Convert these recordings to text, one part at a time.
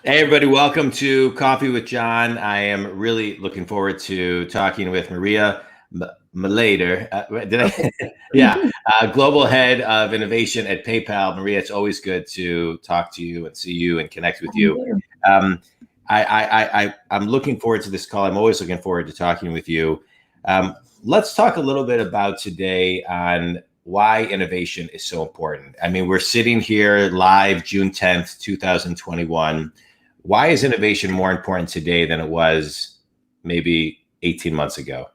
Hey, everybody, welcome to Coffee with John. I am really looking forward to talking with Maria Mileder. Did Okay. I? Yeah, Global Head of Innovation at PayPal. Maria, it's always good to talk to you and see you and connect with you. Um, I'm looking forward to this call. I'm always looking forward to talking with you. Um, let's talk a little bit about today on why innovation is so important. I mean, we're sitting here live June 10th, 2021. Why is innovation more important today than it was maybe 18 months ago?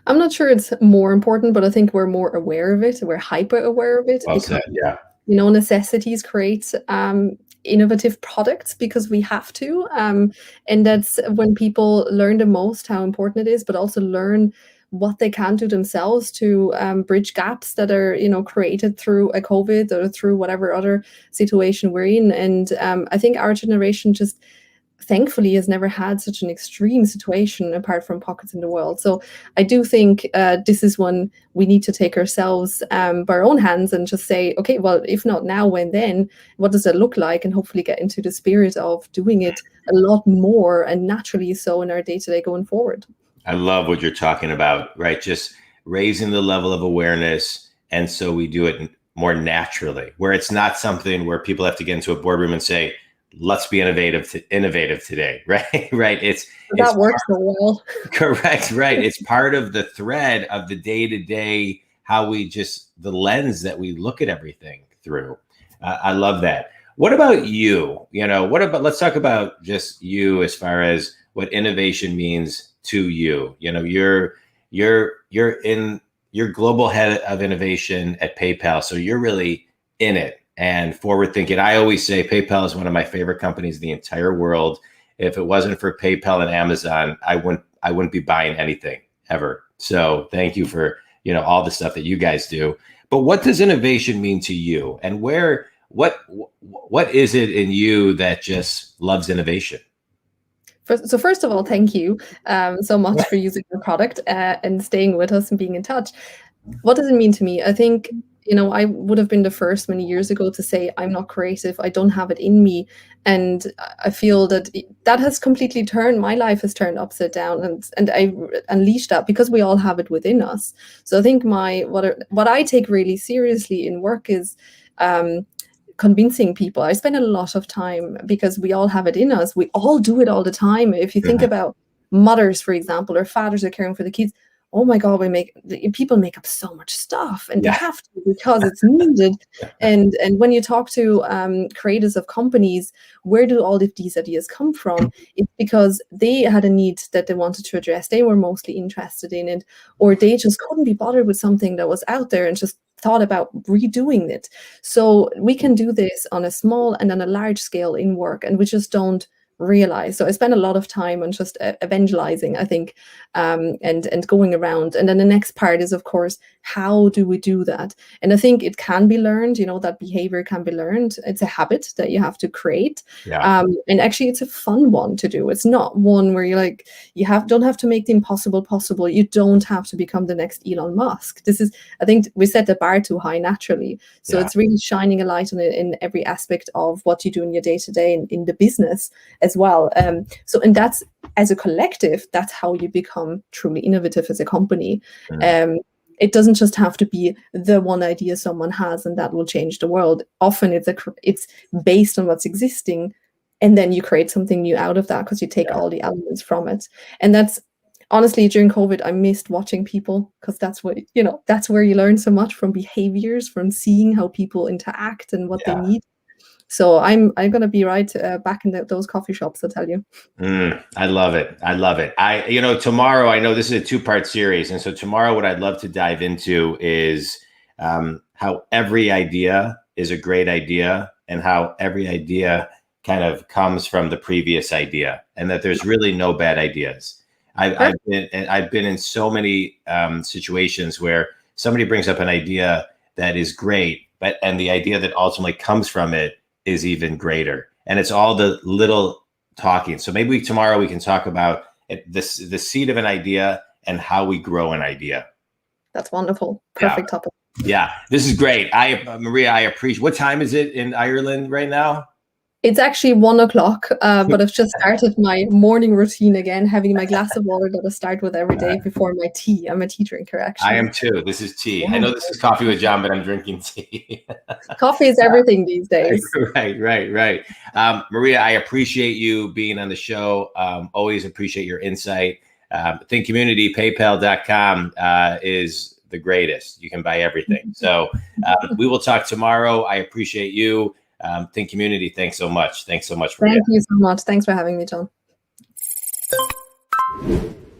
I'm not sure it's more important, but I think we're more aware of it. We're hyper aware of it Well because, said. Yeah. necessities create innovative products because we have to. And that's when people learn the most how important it is, but also learn what they can do themselves to bridge gaps that are, created through a COVID or through whatever other situation we're in. And I think our generation just thankfully has never had such an extreme situation apart from pockets in the world. So I do think this is when we need to take ourselves by our own hands and just say, okay, well, if not now, when then? What does it look like? And hopefully get into the spirit of doing it a lot more and naturally so in our day-to-day going forward. I love what you're talking about, right? Just raising the level of awareness. And so we do it more naturally, where it's not something where people have to get into a boardroom and say, let's be innovative today, right? Right. It's That works so well. correct, right? It's part of the thread of the day to day, how we just the lens that we look at everything through. I love that. What about you? What about let's talk about just you as far as what innovation means to you. You're global head of innovation at PayPal, so you're really in it and forward thinking. I always say PayPal is one of my favorite companies in the entire world. If it wasn't for PayPal and Amazon, I wouldn't be buying anything ever. So thank you for all the stuff that you guys do. But what does innovation mean to you, and what is it in you that just loves innovation? So first of all, thank you so much for using the product and staying with us and being in touch. What does it mean to me? I think, I would have been the first many years ago to say, I'm not creative, I don't have it in me. And I feel that that has completely turned, my life has turned upside down and I unleashed that because we all have it within us. So I think what I take really seriously in work is convincing people. I spend a lot of time because we all have it in us. We all do it all the time. If you think Mhm. about mothers, for example, or fathers are caring for the kids, oh my God, people make up so much stuff, and they Yeah. have to because it's needed. And when you talk to creators of companies, where do all of these ideas come from? It's because they had a need that they wanted to address. They were mostly interested in it, or they just couldn't be bothered with something that was out there and just thought about redoing it. So we can do this on a small and on a large scale in work, and we just don't realize. So I spend a lot of time on just evangelizing, I think, and going around. And then the next part is, of course, how do we do that? And I think it can be learned. That behavior can be learned. It's a habit that you have to create, Yeah. and actually, it's a fun one to do. It's not one where you're like don't have to make the impossible possible. You don't have to become the next Elon Musk. This is, I think, we set the bar too high naturally. So Yeah. it's really shining a light on it in every aspect of what you do in your day to day and in the business as well. And that's, as a collective, that's how you become truly innovative as a company. Mhm. It doesn't just have to be the one idea someone has and that will change the world. Often it's based on what's existing, and then you create something new out of that because you take Yeah. all the elements from it. And that's honestly, during COVID, I missed watching people because that's where you learn so much from behaviors, from seeing how people interact and what they Yeah. need. So I'm gonna be right back in those coffee shops, I'll tell you. I love it. I love it. Tomorrow, I know this is a two-part series. And so tomorrow, what I'd love to dive into is how every idea is a great idea and how every idea kind of comes from the previous idea and that there's really no bad ideas. I've been in so many situations where somebody brings up an idea that is great, and the idea that ultimately comes from it is even greater. And it's all the little talking. So maybe tomorrow we can talk about the seed of an idea and how we grow an idea. That's wonderful. Yeah. Perfect topic. Yeah. This is great. Maria, I appreciate. What time is it in Ireland right now? It's actually 1 o'clock, but I've just started my morning routine again, having my glass of water that I start with every day before my tea. I'm a tea drinker, I actually. am too. This is tea. I Yeah. know this is coffee with John, but I'm drinking tea. Coffee is everything these days. Right. Maria, I appreciate you being on the show. Always appreciate your insight. Think Community, paypal.com is the greatest. You can buy everything. So we will talk tomorrow. I appreciate you. Think Community, thanks so much. Thanks so much, Maria. Thank you so much. Thanks for having me, John.